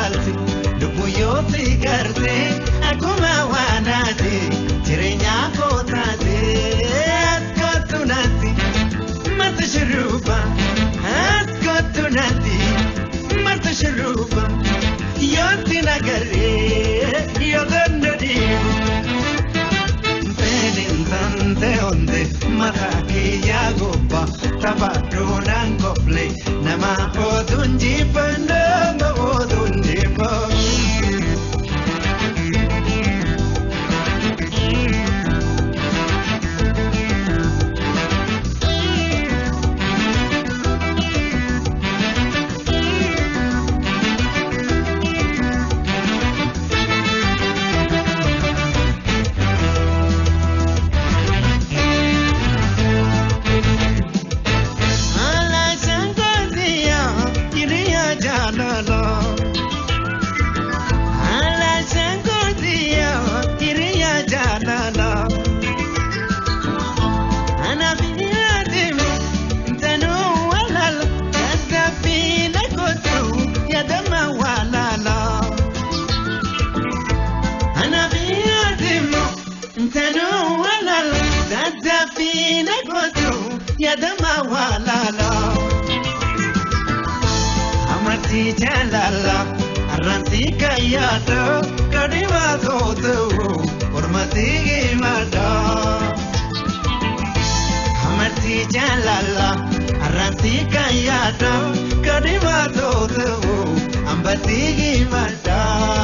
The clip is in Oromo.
malti lubuyoti garte akuma wanati tirenya kotate atkotunati matashrufa atkotunati matashrufa yoti nagare yodandadi Tante onde maraki yagopa tabadunan kople nama odunji pandama odunji pa Yadama walala Amati jalala Arranti kayado Kadiwa sotu Urmati gimada Amati jalala Arranti kayado Kadiwa sotu Ambati gimada